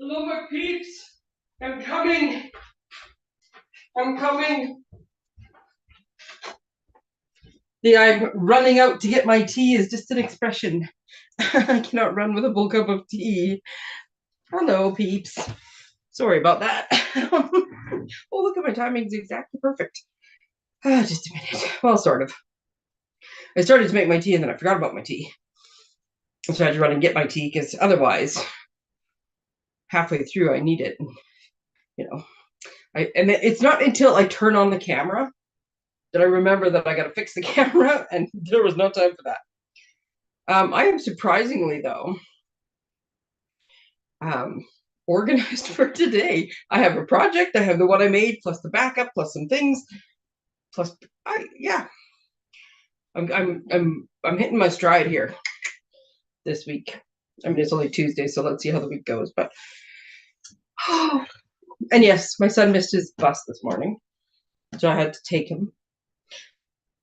Hello, my peeps. I'm coming. I'm coming. The I'm running out to get my tea is just an expression. I cannot run with a full cup of tea. Hello, peeps. Sorry about that. Oh, look at my timing's exactly perfect. Just a minute. Well, sort of. I started to make my tea and then I forgot about my tea. So I had to run and get my tea because otherwise, halfway through, I need it. You know, and it's not until I turn on the camera that I remember that I got to fix the camera, and there was no time for that. I am surprisingly, though, organized for today. I have a project. I have the one I made, plus the backup, plus some things, plus I'm hitting my stride here this week. I mean, it's only Tuesday, so let's see how the week goes. But and yes, my son missed his bus this morning, so I had to take him,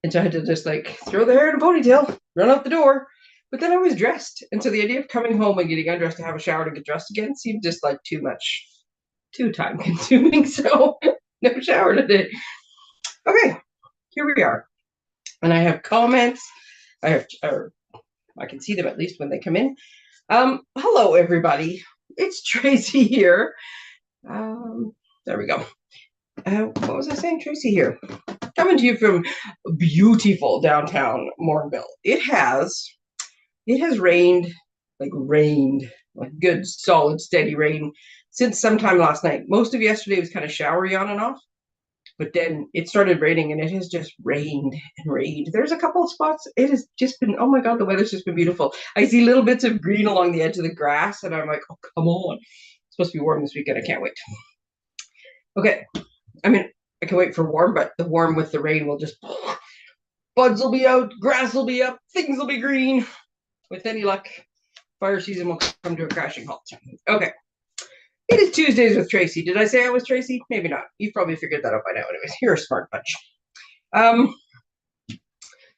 and so I had to just like throw the hair in a ponytail, run out the door. But then I was dressed, and so the idea of coming home and getting undressed to have a shower to get dressed again seemed just like too time consuming. So no shower today. Okay, here we are. And I have comments. I can see them at least when they come in. Hello, everybody. It's Tracey here. There we go. What was I saying? Tracey here. Coming to you from beautiful downtown Morinville. It has rained, like good, solid, steady rain since sometime last night. Most of yesterday was kind of showery on and off, but then it started raining and it has just rained and rained. There's a couple of spots. It has just been, oh my God, the weather's just been beautiful. I see little bits of green along the edge of the grass and I'm like, oh, come on. It's supposed to be warm this weekend. I can't wait. Okay. I mean, I can wait for warm, but the warm with the rain will just, buds will be out, grass will be up, things will be green. With any luck, fire season will come to a crashing halt. Okay. It is Tuesdays with Tracey. Did I say I was Tracey? Maybe not. You've probably figured that out by now anyways. You're a smart bunch.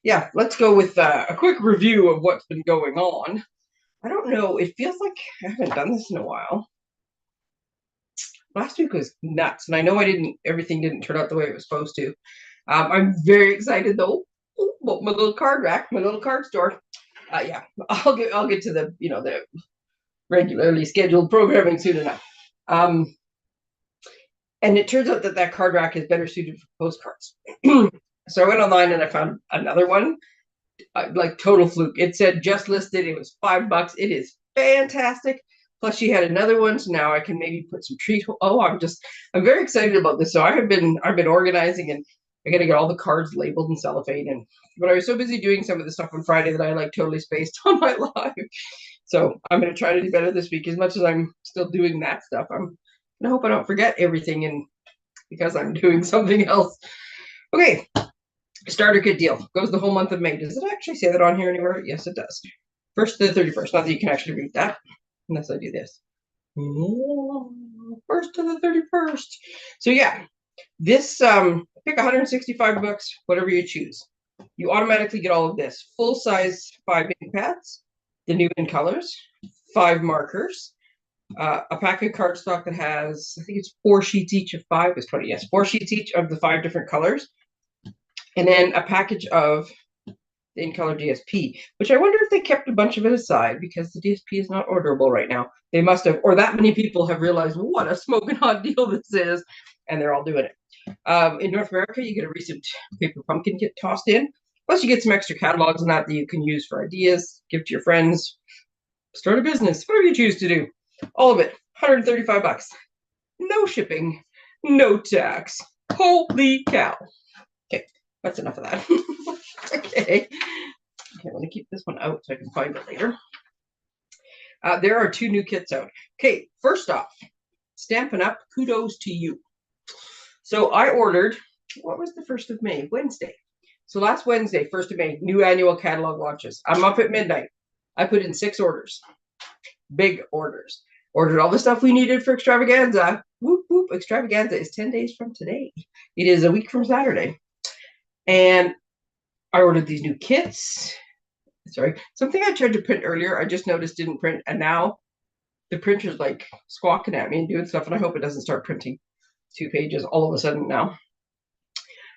Yeah, let's go with a quick review of what's been going on. I don't know. It feels like I haven't done this in a while. Last week was nuts, and I know everything didn't turn out the way it was supposed to. I'm very excited though about my little card rack, my little card store. Yeah, I'll get to the regularly scheduled programming soon enough. And it turns out that card rack is better suited for postcards. So I went online and I found another one, like total fluke. It said just listed. It was $5. It is fantastic. Plus, she had another one, so now I can maybe put some treat. Oh, I'm very excited about this. So I've been organizing, and I got to get all the cards labeled in cellophane. But I was so busy doing some of the stuff on Friday that I like totally spaced on my life. So I'm going to try to do better this week. As much as I'm still doing that stuff, I hope I don't forget everything, and because I'm doing something else. Okay, starter kit deal goes the whole month of May. Does it actually say that on here anywhere? Yes, it does. 1st to the 31st. Not that you can actually read that unless I do this. 1st to the 31st. So yeah, this pick $165, whatever you choose. You automatically get all of this: full size 5 ink pads, the new in colors, 5 markers, a pack of cardstock that has, I think it's 4 sheets each of 5 is 20. Yes, 4 sheets each of the 5 different colors, and then a package of the in color DSP, which I wonder if they kept a bunch of it aside because the DSP is not orderable right now. They must have, or that many people have realized what a smoking hot deal this is, and they're all doing it. In North America, you get a recent paper pumpkin kit tossed in. Plus, you get some extra catalogs and that you can use for ideas, give to your friends, start a business, whatever you choose to do. All of it, $135. No shipping, no tax. Holy cow. Okay, that's enough of that. Okay, I'm going to keep this one out so I can find it later. There are 2 new kits out. Okay, first off, Stampin' Up, kudos to you. So I ordered, what was the 1st of May? Wednesday. So last Wednesday, 1st of May, new annual catalog launches. I'm up at midnight. I put in 6 orders. Big orders. Ordered all the stuff we needed for extravaganza. Whoop, whoop. Extravaganza is 10 days from today. It is a week from Saturday. And I ordered these new kits. Sorry, something I tried to print earlier, I just noticed didn't print. And now the printer's like squawking at me and doing stuff, and I hope it doesn't start printing 2 pages all of a sudden now.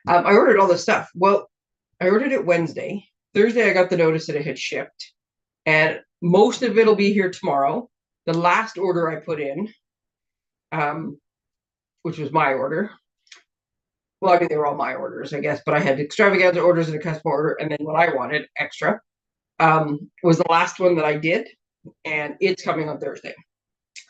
I ordered all this stuff. Well, I ordered it Wednesday. Thursday, I got the notice that it had shipped, and most of it'll be here tomorrow. The last order I put in, which was my order. Well, I mean, they were all my orders, I guess, but I had extravaganza orders and a custom order, and then what I wanted extra was the last one that I did, and it's coming on Thursday.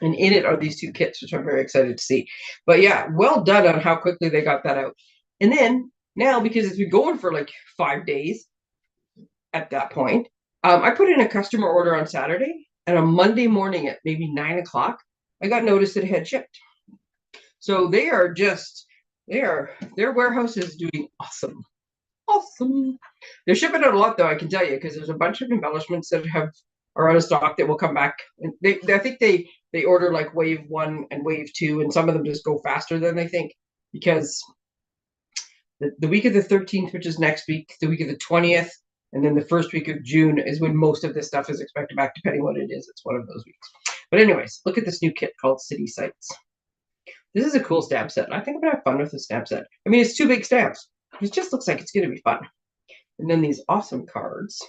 And in it are these 2 kits, which I'm very excited to see. But yeah, well done on how quickly they got that out. And then now, because it's been going for like 5 days at that point, I put in a customer order on Saturday, and on Monday morning at maybe 9 o'clock, I got notice that it had shipped. So they are just, their warehouse is doing awesome. Awesome. They're shipping out a lot, though, I can tell you, because there's a bunch of embellishments that are out of stock that will come back. And I think they order like wave 1 and wave 2, and some of them just go faster than they think, because the week of the 13th, which is next week, the week of the 20th, and then the first week of June is when most of this stuff is expected back, depending what it is. It's one of those weeks. But anyways, look at this new kit called City Sites. This is a cool stamp set, and I think I'm going to have fun with the stamp set. I mean, it's 2 big stamps. It just looks like it's going to be fun. And then these awesome cards.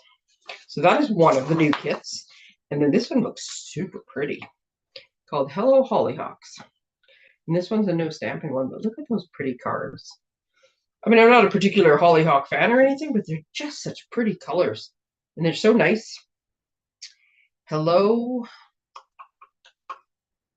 So that is one of the new kits. And then this one looks super pretty, called Hello Hollyhocks. And this one's a no stamping one, but look at those pretty cards. I mean, I'm not a particular Hollyhock fan or anything, but they're just such pretty colors. And they're so nice. Hello.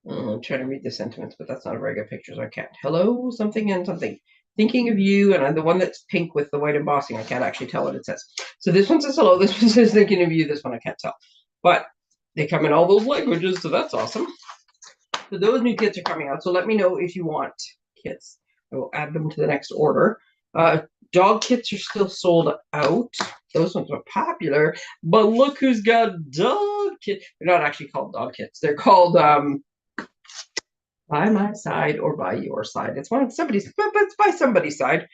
I'm trying to read the sentiments, but that's not a very good picture, so I can't. Hello, something and something. Thinking of you, and the one that's pink with the white embossing, I can't actually tell what it says. So this one says hello, this one says thinking of you, this one I can't tell. But they come in all those languages, so that's awesome. So those new kits are coming out, so let me know if you want kits. I will add them to the next order. Dog kits are still sold out. Those ones are popular, but look who's got dog kits. They're not actually called dog kits. They're called by my side or by your side. It's one of somebody's, but it's by somebody's side.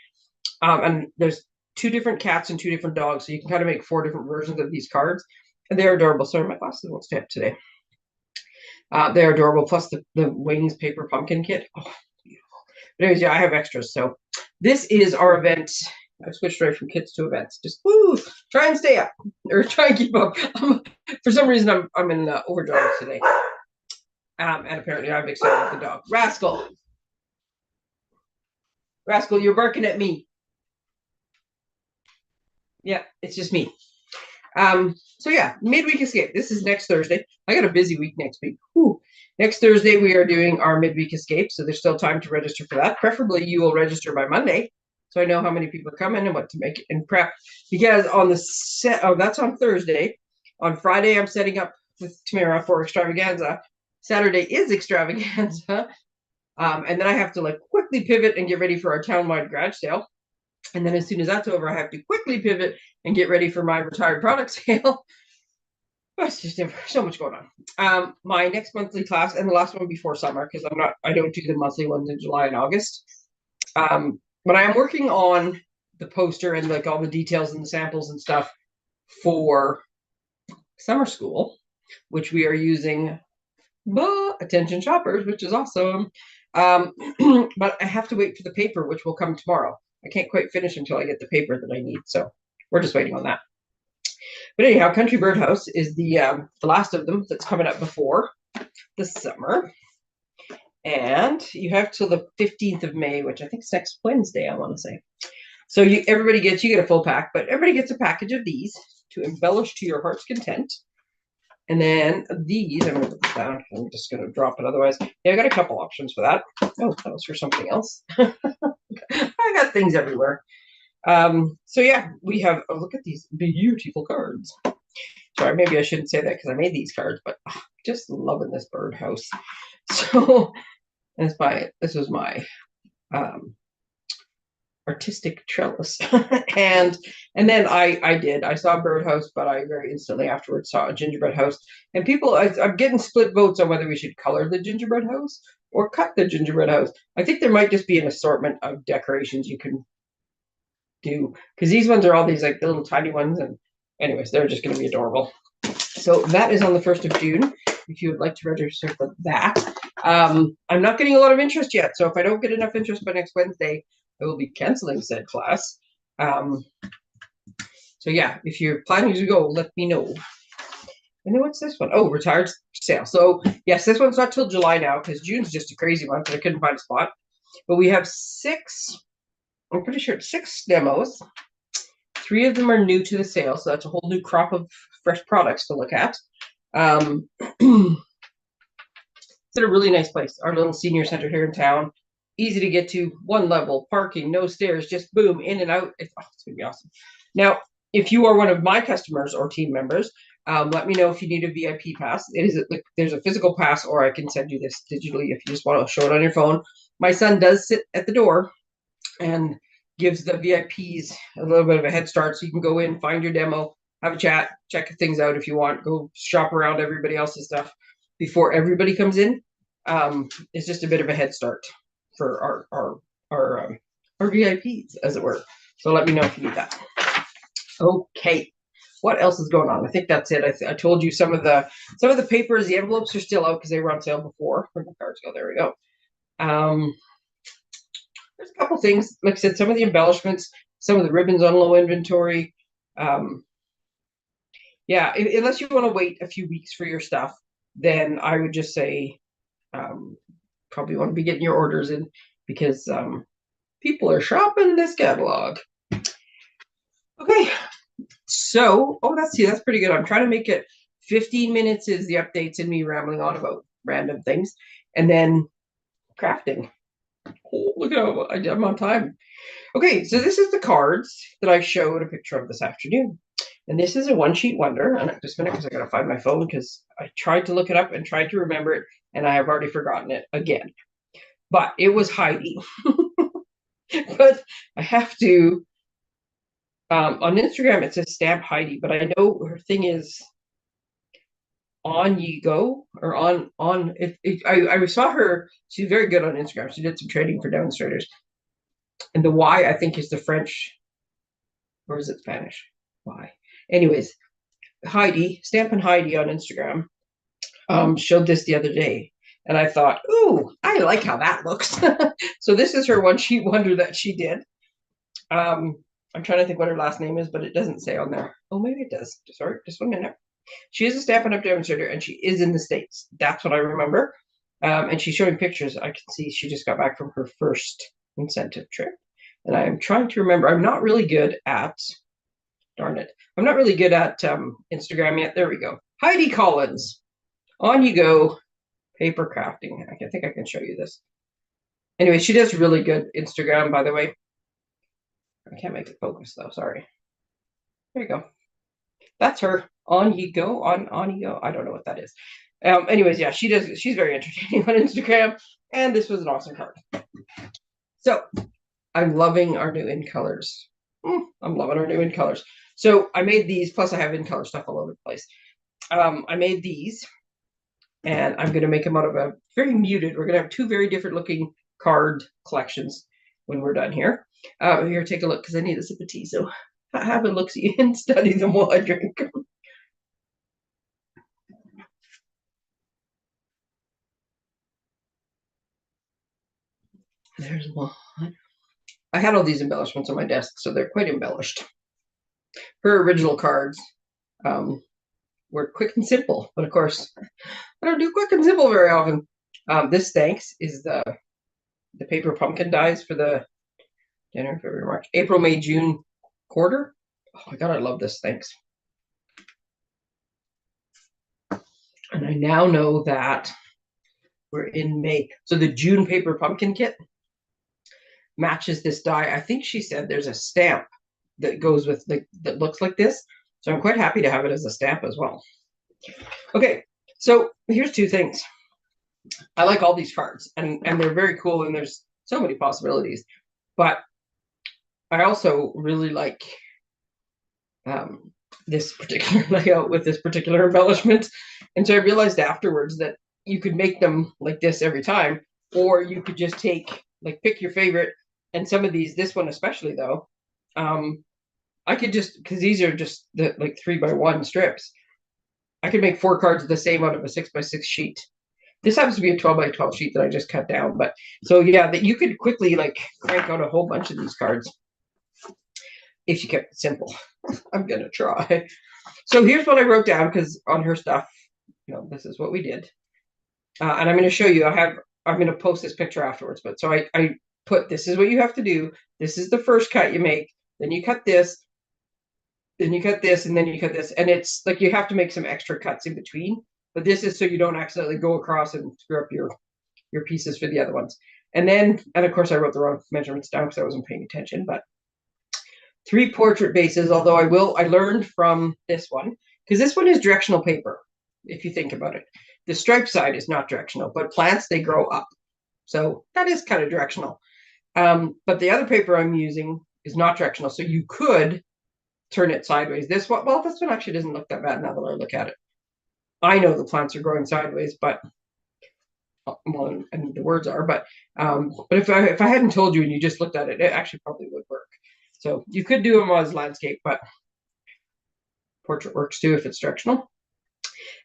And there's 2 different cats and 2 different dogs, so you can kind of make 4 different versions of these cards. And they're adorable. Sorry, my glasses won't stay up today. They're adorable. Plus the Wings paper pumpkin kit. Oh, beautiful. But anyways, yeah, I have extras. So this is our event. I've switched right from kits to events. Just woo, try and stay up, or try and keep up. For some reason, I'm in overdrive today. And apparently I'm excited with the dog. Rascal. Rascal, you're barking at me. Yeah, it's just me. So yeah, midweek escape. This is next Thursday. I got a busy week next week. Whew. Next Thursday, we are doing our midweek escape. So there's still time to register for that. Preferably you will register by Monday, so I know how many people are coming and what to make and prep. Because on the that's on Thursday. On Friday, I'm setting up with Tamara for extravaganza. Saturday is extravaganza. And then I have to like quickly pivot and get ready for our townwide garage sale. And then as soon as that's over, I have to quickly pivot and get ready for my retired product sale. It's just so much going on. My next monthly class, and the last one before summer, because I don't do the monthly ones in July and August. But I am working on the poster and like all the details and the samples and stuff for summer school, which we are using attention shoppers, which is awesome. But I have to wait for the paper, which will come tomorrow. I can't quite finish until I get the paper that I need, so we're just waiting on that. But anyhow, Country Birdhouse is the last of them that's coming up before the summer. And you have till the 15th of May, which I think is next Wednesday, I want to say. So you get a full pack, but everybody gets a package of these to embellish to your heart's content. And then these, I'm going to put this down. I'm just going to drop it otherwise. Yeah, I got a couple options for that. Oh, that was for something else. I got things everywhere. So yeah, we have, look at these beautiful cards. Sorry, maybe I shouldn't say that because I made these cards, but just loving this birdhouse. So this was my artistic trellis. and then I saw a birdhouse, but I very instantly afterwards saw a gingerbread house. And people, I'm getting split votes on whether we should color the gingerbread house or cut the gingerbread house. I think there might just be an assortment of decorations you can do, because these ones are all these like the little tiny ones, and anyways, they're just going to be adorable. So that is on the 1st of June. if you would like to register for that. I'm not getting a lot of interest yet, so if I don't get enough interest by next Wednesday, I will be canceling said class. So yeah, if you're planning to go, let me know. And then what's this one? Oh, retired sale. So yes, this one's not till July now because June's just a crazy month and I couldn't find a spot. But we have 6, I'm pretty sure 6 demos. 3 of them are new to the sale, so that's a whole new crop of fresh products to look at. It's at a really nice place, our little senior center here in town. Easy to get to, 1 level, parking, no stairs, just boom, in and out. It's going to be awesome. Now, if you are one of my customers or team members, let me know if you need a VIP pass. There's a physical pass, or I can send you this digitally if you just want to show it on your phone. My son does sit at the door and gives the VIPs a little bit of a head start, so you can go in, find your demo, have a chat, check things out if you want, go shop around everybody else's stuff before everybody comes in. It's just a bit of a head start for our VIPs, as it were. So let me know if you need that. Okay, what else is going on? I think that's it. I told you some of the papers, the envelopes are still out because they were on sale before. Where'd the cards go? There we go. There's a couple things, like I said, some of the embellishments, some of the ribbons on low inventory. Yeah, unless you want to wait a few weeks for your stuff, then I would just say probably want to be getting your orders in because people are shopping this catalog. Okay, so, that's pretty good. I'm trying to make it 15 minutes is the updates and me rambling on about random things, and then crafting. Oh, look at how I'm on time. Okay, so this is the cards that I showed a picture of this afternoon. And this is a one-sheet wonder. And just a minute, because I got to find my phone because I tried to look it up and tried to remember it, and I have already forgotten it again. But it was Heidi. But I have to, on Instagram, it says Stamp Heidi, but I know her thing is On Ye Go, or on I saw her. She's very good on Instagram. She did some training for demonstrators. And the Y, I think, is the French, or is it Spanish? Y. Anyways, Heidi, Stampin' Heidi on Instagram, showed this the other day. And I thought, ooh, I like how that looks. So this is her one-sheet wonder that she did. I'm trying to think what her last name is, but it doesn't say on there. Oh, maybe it does. Sorry, just 1 minute. She is a Stampin' Up! Demonstrator, and she is in the States. That's what I remember. And she's showing pictures. I can see she just got back from her first incentive trip. And I'm trying to remember. I'm not really good at, darn it, I'm not really good at Instagram yet. There we go. Heidi Collins. On You Go. Paper crafting. I think I can show you this. Anyway, she does really good Instagram, by the way. I can't make it focus, though. Sorry. There you go. That's her. On You Go. On You Go. I don't know what that is. Anyways, yeah, she does. She's very entertaining on Instagram, and this was an awesome card. So I'm loving our new in colors. I'm loving our new in colors. So I made these. Plus, I have in color stuff all over the place. I made these, and I'm going to make them out of a very muted. We're going to have 2 very different looking card collections when we're done here. Here, take a look because I need a sip of tea. So have a look-see and study them while I drink. There's one. I had all these embellishments on my desk, so they're quite embellished. Her original cards were quick and simple, but of course, I don't do quick and simple very often. This thanks is the paper pumpkin dies for the January, February, March, April, May, June quarter. Oh my god, I love this. Thanks. And I now know that we're in May. So the June paper pumpkin kit matches this die. I think she said there's a stamp that goes with that looks like this. So I'm quite happy to have it as a stamp as well. Okay, so here's 2 things. I like all these cards, and they're very cool, and there's so many possibilities. But I also really like this particular layout with this particular embellishment. And so I realized afterwards that you could make them like this every time, or you could just take, like, pick your favorite. And some of these, this one especially though, I could just, because these are just the like 3x1 strips, I could make 4 cards the same out of a 6x6 sheet. This happens to be a 12x12 sheet that I just cut down. But so yeah, that you could quickly like crank out a whole bunch of these cards if you kept it simple. I'm gonna try. So here's what I wrote down, because on her stuff, this is what we did. And I'm going to show you. I'm going to post this picture afterwards. But so I put, this is what you have to do. This is the first cut you make. Then you cut this. Then you cut this, and then you cut this. And it's like you have to make some extra cuts in between. But this is so you don't accidentally go across and screw up your pieces for the other ones. And of course, I wrote the wrong measurements down because I wasn't paying attention. But 3 portrait bases, although I learned from this one, because this one is directional paper, if you think about it. The stripe side is not directional, but plants, they grow up. So that is kind of directional. But the other paper I'm using is not directional. So you could turn it sideways. This one actually doesn't look that bad now that I look at it. I know the plants are growing sideways, but well, I mean the words are, but if I hadn't told you and you just looked at it, it actually probably would work. So you could do them as landscape, but portrait works too if it's directional.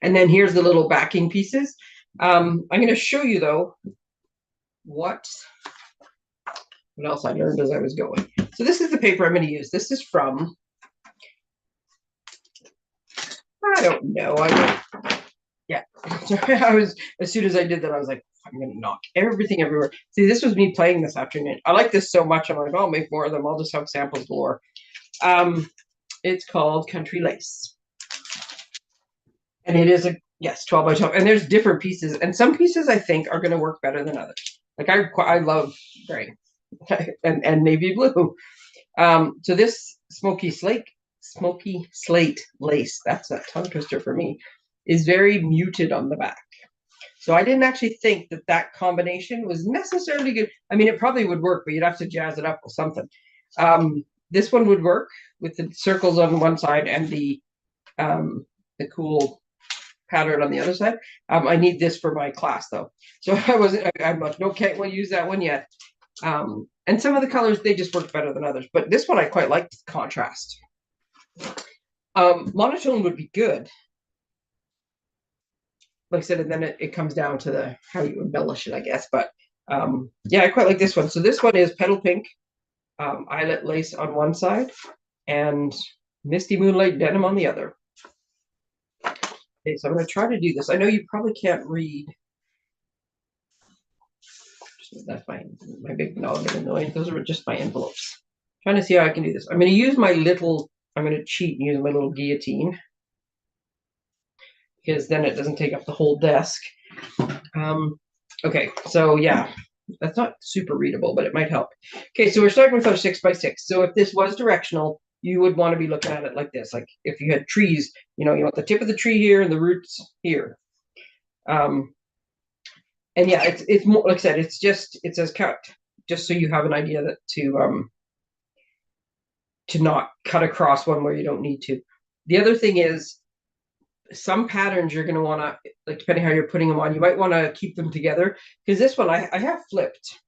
And then here's the little backing pieces. I'm going to show you though what else I learned as I was going. So this is the paper I'm going to use. This is from, I don't know. Yeah. As soon as I did that, I was like, I'm going to knock everything everywhere. See, this was me playing this afternoon. I like this so much. I'm like, I'll make more of them. I'll just have samples galore. It's called Country Lace. And it is 12x12. And there's different pieces. And some pieces I think are going to work better than others. Like I love gray and navy blue. So this smoky slate lace, that's a tongue twister for me, is very muted on the back. So I didn't actually think that combination was necessarily good. I mean, it probably would work, but you'd have to jazz it up with something. This one would work with the circles on one side and the cool pattern on the other side. I need this for my class though. So I'm like, no, we'll use that one yet. And some of the colors, they just work better than others. But this one I quite like the contrast. Monotone would be good. Like I said, and then it comes down to how you embellish it, I guess. But yeah, I quite like this one. So this one is Petal Pink, Eyelet Lace on one side, and Misty Moonlight Denim on the other. Okay, so I'm going to try to do this. I know you probably can't read. That's my big noggin annoying. Those are just my envelopes. I'm trying to see how I can do this. I'm going to use I'm going to cheat and use my little guillotine, because then it doesn't take up the whole desk. Okay, so yeah, that's not super readable, but it might help. Okay, so we're starting with our 6x6. So if this was directional, you would want to be looking at it like this. Like if you had trees, you want the tip of the tree here and the roots here. And yeah, it's more, like I said, it says cut, just so you have an idea that to not cut across one where you don't need to. The other thing is, some patterns you're going to want to, like, depending how you're putting them on, you might want to keep them together, because this one I have flipped.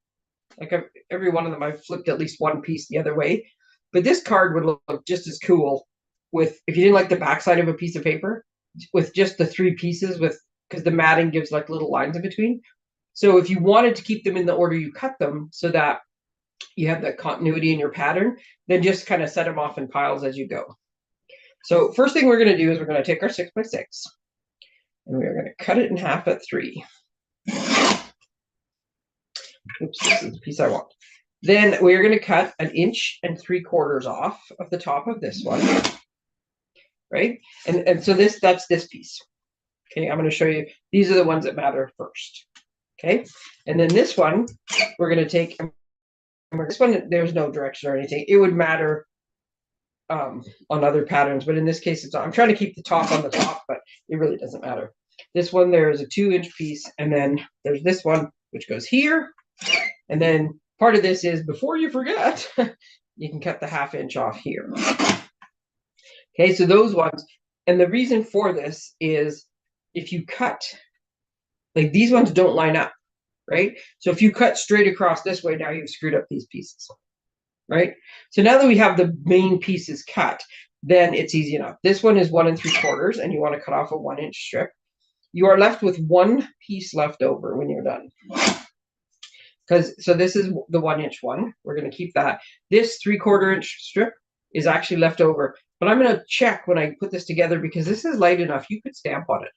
Like every one of them, I've flipped at least one piece the other way. But this card would look just as cool if you didn't like the backside of a piece of paper, with just the 3 pieces, because the matting gives like little lines in between. So if you wanted to keep them in the order you cut them, so that you have that continuity in your pattern, then just kind of set them off in piles as you go. So first thing we're going to do is we're going to take our 6x6 and we're going to cut it in half at 3. Oops, this is the piece I want. Then we're going to cut 1 3/4 off of the top of this one, right? And so that's this piece. Okay, I'm going to show you. These are the ones that matter first. Okay, and then this one we're going to take. This one, there's no direction or anything. It would matter on other patterns, but in this case, I'm trying to keep the top on the top, but it really doesn't matter. This one, there is a 2-inch piece, and then there's this one which goes here, and then part of this is, before you forget, you can cut the 1/2 inch off here. Okay, so those ones, and the reason for this is, if you cut, like, these ones don't line up, right? So if you cut straight across this way, now you've screwed up these pieces. Right? So now that we have the main pieces cut, then it's easy enough. This one is 1 3/4, and you want to cut off a 1-inch strip. You are left with one piece left over when you're done. So this is the 1-inch one. We're going to keep that. This 3/4-inch strip is actually left over. But I'm going to check when I put this together because this is light enough. You could stamp on it.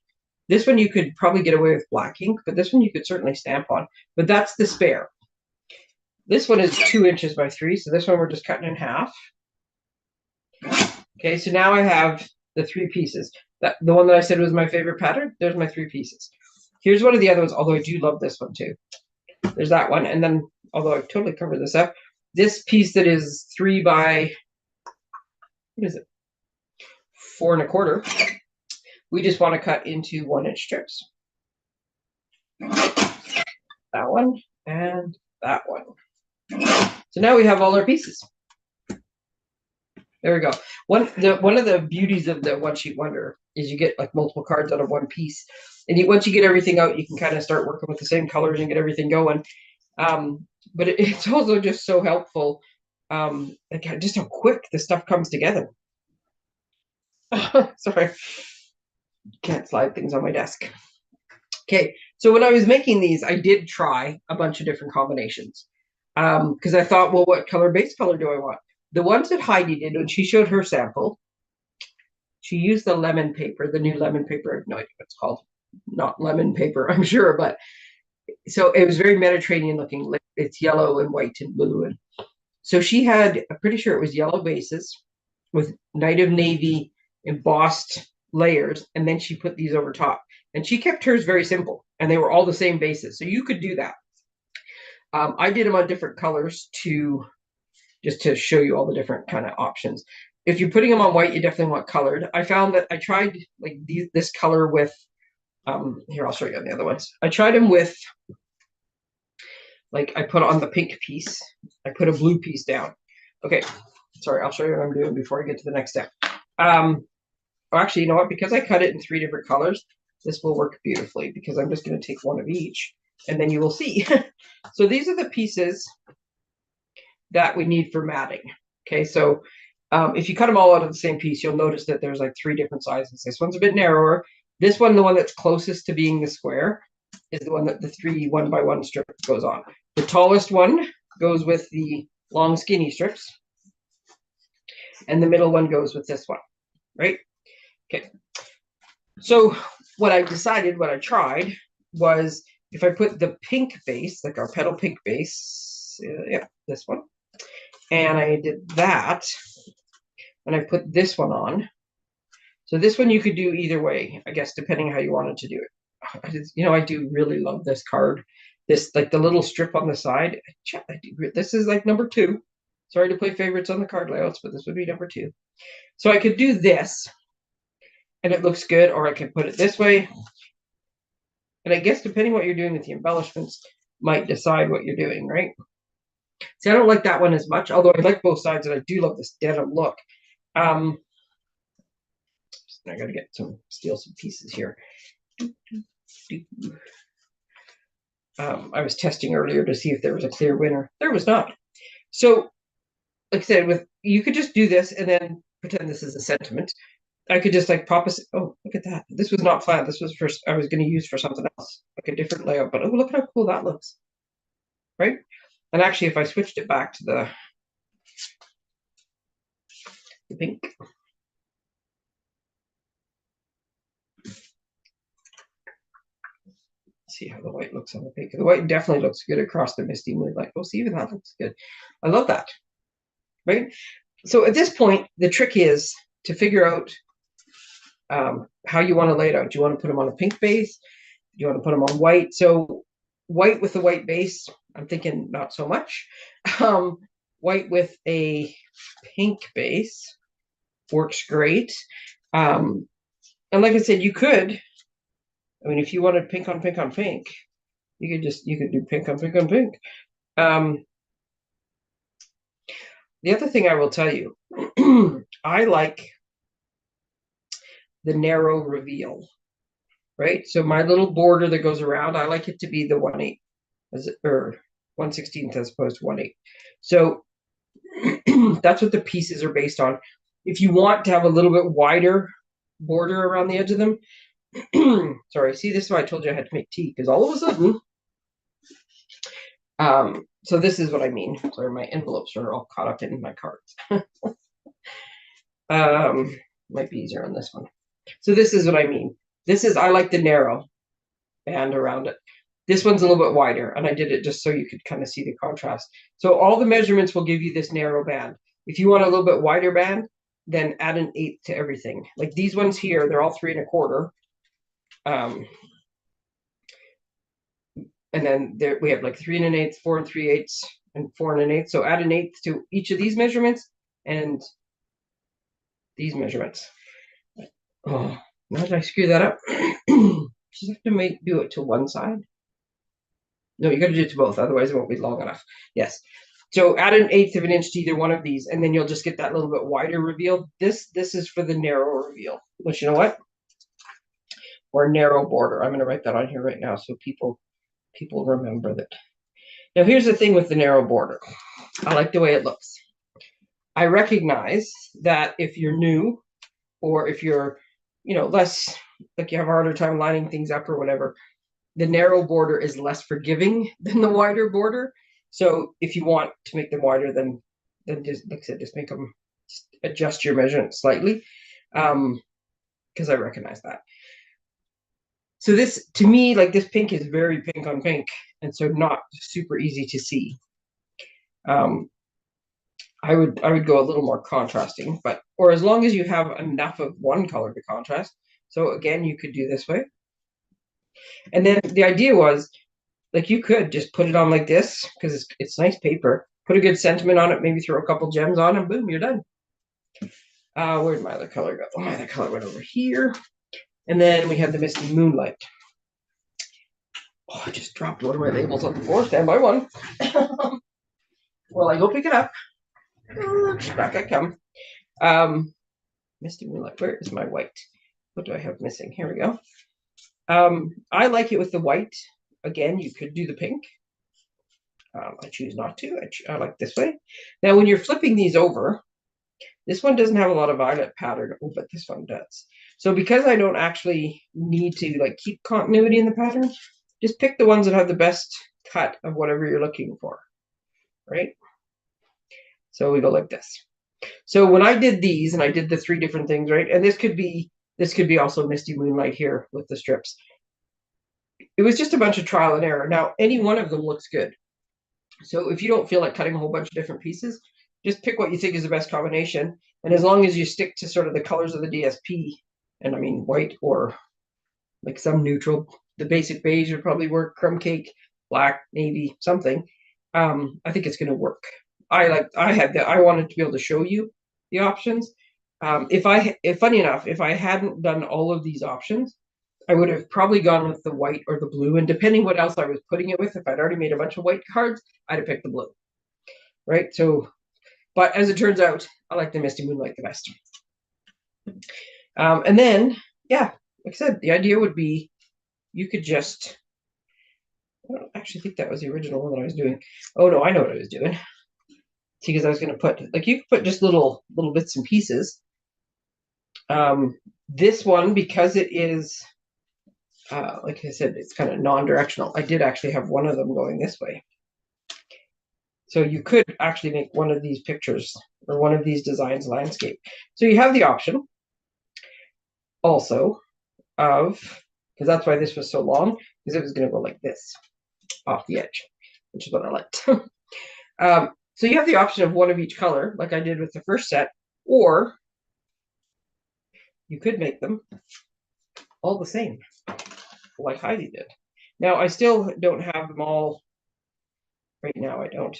This one you could probably get away with black ink, but this one you could certainly stamp on. But that's the spare. This one is 2 inches by 3, so this one we're just cutting in half. Okay, so now I have the 3 pieces. The one that I said was my favorite pattern, there's my 3 pieces. Here's one of the other ones, although I do love this one too. There's that one, and then, although I've totally covered this up, this piece that is 3 by, what is it, 4 1/4, we just want to cut into 1-inch strips. That one and that one. So now we have all our pieces. There we go. One of the beauties of the One Sheet Wonder is you get like multiple cards out of one piece, and once you get everything out, you can kind of start working with the same colors and get everything going. But it's also just so helpful, like just how quick the stuff comes together. Sorry, can't slide things on my desk. Okay, so when I was making these, I did try a bunch of different combinations because I thought, well, what base color do I want? The ones that Heidi did when she showed her sample, she used the lemon paper, the new lemon paper. I have no idea what it's called. Not lemon paper, I'm sure, but so it was very Mediterranean looking. Like it's yellow and white and blue, and so she had, I'm pretty sure it was yellow bases with Night of Navy embossed layers, and then she put these over top. And she kept hers very simple, and they were all the same bases, so you could do that. I did them on different colors just to show you all the different kind of options. If you're putting them on white, you definitely want colored. I found that I tried like this color with, here, I'll show you on the other ones. I tried them with, like I put on the pink piece, I put a blue piece down. Okay, sorry, I'll show you what I'm doing before I get to the next step. Actually, you know what? Because I cut it in 3 different colors, this will work beautifully because I'm just going to take one of each, and then you will see. So these are the pieces that we need for matting. Okay, so if you cut them all out of the same piece, you'll notice that there's like 3 different sizes. This one's a bit narrower. This one, the one that's closest to being the square, is the one that the 3 1x1 strip goes on. The tallest one goes with the long skinny strips, and the middle one goes with this one, right? Okay. So what I decided, what I tried, was if I put the pink base, like our petal pink base, yeah, this one, and I did that, and I put this one on. So this one you could do either way, I guess, depending how you wanted to do it. I do really love this card. This, like the little strip on the side. This is like number 2. Sorry to play favorites on the card layouts, but this would be number 2. So I could do this, and it looks good, or I could put it this way. And I guess depending what you're doing with the embellishments might decide what you're doing, right? See, I don't like that one as much, although I like both sides, and I do love this denim look. I got to steal some pieces here. I was testing earlier to see if there was a clear winner. There was not. So, like I said, you could just do this and then pretend this is a sentiment. I could just like pop a, oh, look at that. This was not flat. This was I was going to use for something else, like a different layout. But oh, look how cool that looks, right? And actually, if I switched it back to the pink. See how the white looks on the pink. The white definitely looks good across the misty moonlight. Oh, see, even that looks good. I love that, right? So at this point, the trick is to figure out how you want to lay it out. Do you want to put them on a pink base? Do you want to put them on white? So white with the white base, I'm thinking not so much. White with a pink base works great. And like I said, you could, I mean, if you wanted pink on pink on pink, you could do pink on pink on pink. The other thing I will tell you, I like the narrow reveal, right? So my little border that goes around, I like it to be the 1/8 or 1/16 as opposed to 1/8. So that's what the pieces are based on. If you want to have a little bit wider border around the edge of them, sorry, see, this is why I told you I had to make tea, because all of a sudden, so this is what I mean. Sorry, my envelopes are all caught up in my cards. Might be easier on this one. So this is what I mean. This is, I like the narrow band around it. This one's a little bit wider, and I did it just so you could kind of see the contrast. So all the measurements will give you this narrow band. If you want a little bit wider band, then add an 1/8 to everything. Like these ones here, they're all 3 1/4. And then there we have like 3 1/8, 4 3/8, and 4 1/8. So add an 1/8 to each of these measurements and these measurements. Oh, now did I screw that up? Just have to do it to one side. No, you got to do it to both, otherwise it won't be long enough. Yes. So add an 1/8 of an inch to either one of these, and then you'll just get that little bit wider reveal. This is for the narrow reveal. But you know what? Or narrow border. I'm going to write that on here right now so people remember that. Now here's the thing with the narrow border. I like the way it looks. I recognize that if you're new, or if you're, less, like you have a harder time lining things up or whatever, the narrow border is less forgiving than the wider border. So if you want to make them wider, then just, like I said, just make them, adjust your measurement slightly, because I recognize that. So this, to me, like this pink is very pink on pink, and so not super easy to see. I would go a little more contrasting, or as long as you have enough of one color to contrast. So again, you could do this way. And then the idea was, like, you could just put it on like this, because it's nice paper. Put a good sentiment on it, maybe throw a couple gems on, and boom, you're done. Where'd my other color go? Oh, my other color went over here. And then we have the Misty Moonlight. Oh, I just dropped one of my labels on the floor. Stand by one. Well, I go pick it up. Back I come. Misty Moonlight. Where is my white? What do I have missing? Here we go. I like it with the white. Again, you could do the pink. I choose not to. I like this way. Now, when you're flipping these over, this one doesn't have a lot of violet pattern, but this one does. So because I don't actually need to like keep continuity in the pattern, just pick the ones that have the best cut of whatever you're looking for, right? So we go like this. So when I did these, and I did the 3 different things, right? And this could be also Misty Moonlight here with the strips. It was just a bunch of trial and error. Now, any one of them looks good. So if you don't feel like cutting a whole bunch of different pieces, just pick what you think is the best combination. And as long as you stick to sort of the colors of the DSP, and I mean white or like some neutral, the basic beige would probably work, crumb cake, black, navy, something. I think it's going to work. I wanted to be able to show you the options. Funny enough, if I hadn't done all of these options, I would have probably gone with the white or the blue, and depending what else I was putting it with, if I'd already made a bunch of white cards, I'd have picked the blue, right? So, but as it turns out, I like the Misty Moonlight the best. And then, yeah, like I said, the idea would be you could just, I don't actually think that was the original one that I was doing. Oh no, I know what I was doing. See, because I was going to put, like, you could put just little bits and pieces. This one, because it is, like I said, it's kind of non-directional. I did actually have one of them going this way. So you could actually make one of these pictures or one of these designs landscape. So you have the option also of, because that's why this was so long, because it was going to go like this off the edge, which is what I liked. So you have the option of one of each color, like I did with the first set, or you could make them all the same, like Heidi did. Now, I still don't have them all right now. I don't.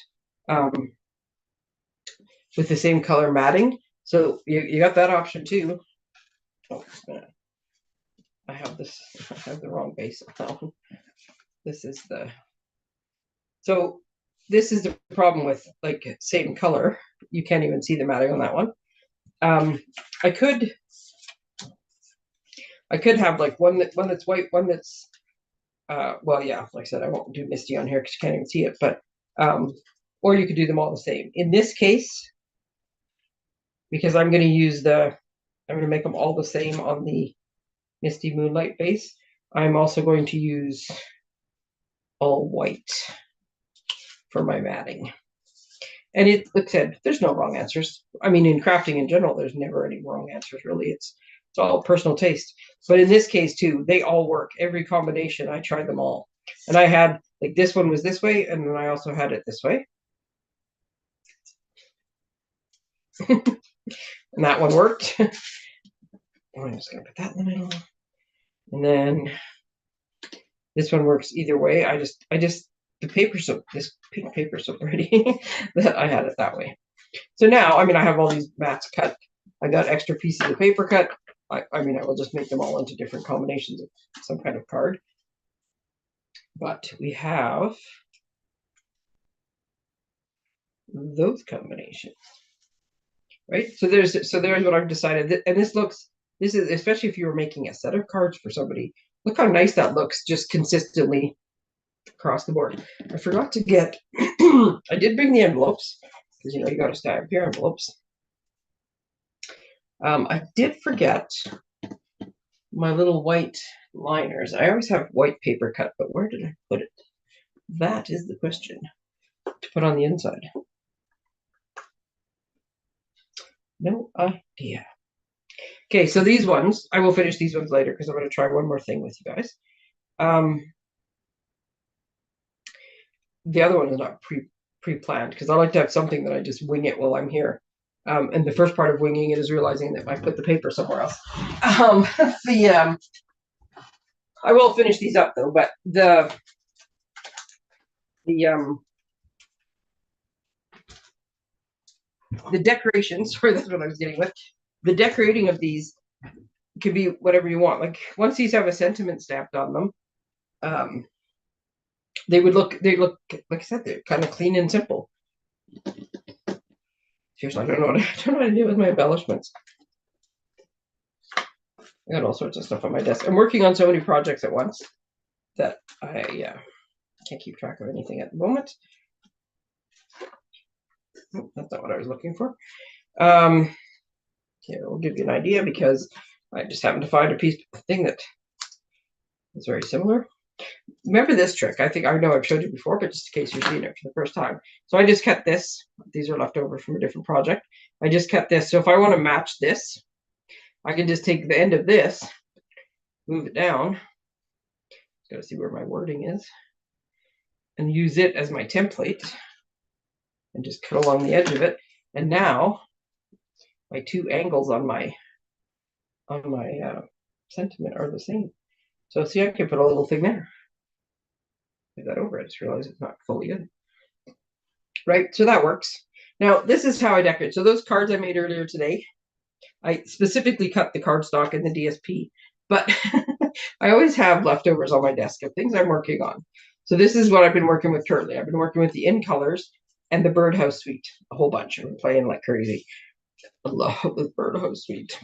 With the same color matting. So you got that option too. Oh, I have the wrong base now. This is the problem with like same color. You can't even see the matting on that one. I could have like one that's white, one that's well, yeah, like I said, I won't do Misty on here because you can't even see it, but or you could do them all the same. In this case, because I'm going to use I'm going to make them all the same on the Misty Moonlight base. I'm also going to use all white for my matting. And it, like I said, there's no wrong answers. I mean, in crafting in general, there's never any wrong answers, really. It's all personal taste. But in this case, too, they all work. Every combination, I tried them all. And I had, like, this one was this way, and then I also had it this way. And that one worked. I'm just going to put that in the middle. And then this one works either way. The paper's this pink paper's so pretty that I had it that way. So now, I mean, I have all these mats cut. I got extra pieces of paper cut. I mean, I will just make them all into different combinations of some kind of card. But we have those combinations, right? So there's what I've decided. And this is, especially if you were making a set of cards for somebody, look how nice that looks, just consistently across the board. I forgot to get, I did bring the envelopes, because, you know, you got to stamp your envelopes. I did forget my little white liners. I always have white paper cut, but where did I put it? That is the question to put on the inside. No idea. Okay, so these ones, I will finish these ones later because I'm going to try one more thing with you guys. The other one is not pre-planned because I like to have something that I just wing it while I'm here. And the first part of winging it is realizing that I put the paper somewhere else. I will finish these up though, but the decorations, sorry, that's what I was getting with. The decorating of these can be whatever you want. Like once these have a sentiment stamped on them, they look, like I said, they're kind of clean and simple. Seriously, I don't know what to do with my embellishments. I got all sorts of stuff on my desk. I'm working on so many projects at once that I can't keep track of anything at the moment. Oh, that's not what I was looking for. Here, we'll give you an idea because I just happened to find a thing that is very similar. Remember this trick? I think I know I've showed you before, but just in case you're seeing it for the first time. So I just cut this. These are left over from a different project. I just cut this. So if I want to match this, I can just take the end of this, move it down. Got to see where my wording is, and use it as my template, and just cut along the edge of it. And now my two angles on my sentiment are the same. So see, I can put a little thing there. Move that over. I just realized it's not fully in. Right, so that works. Now this is how I decorate. So those cards I made earlier today, I specifically cut the cardstock and the DSP, but I always have leftovers on my desk of things I'm working on. So this is what I've been working with currently. I've been working with the In Colors and the Birdhouse Suite, a whole bunch. I've been playing like crazy. I love the Birdhouse Suite.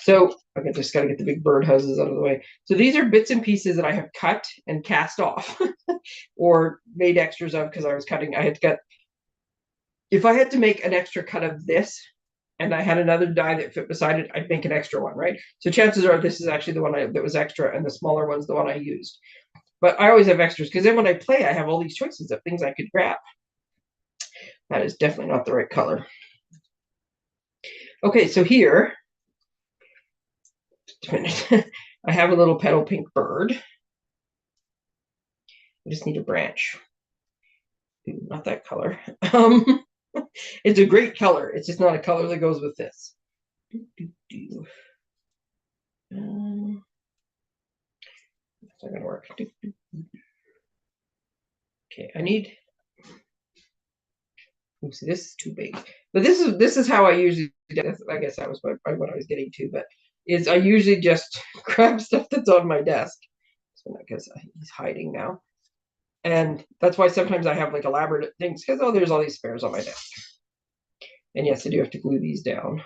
So I just got to get the big birdhouses out of the way. So these are bits and pieces that I have cut and cast off or made extras of because I was cutting. I had got, if I had to make an extra cut of this and I had another die that fit beside it, I'd make an extra one, right? So chances are this is actually the one that was extra and the smaller one's the one I used. But I always have extras because then when I play, I have all these choices of things I could grab. That is definitely not the right color. Okay, so here, just a minute. I have a little petal pink bird. I just need a branch. Ooh, not that color. It's a great color. It's just not a color that goes with this. That's not gonna work. Okay, I need. Oops, this is too big. But this is how I usually do it. I guess that was what I was getting to, but is I usually just grab stuff that's on my desk. So I guess he's hiding now. And that's why sometimes I have like elaborate things because, oh, there's all these spares on my desk. And yes, I do have to glue these down.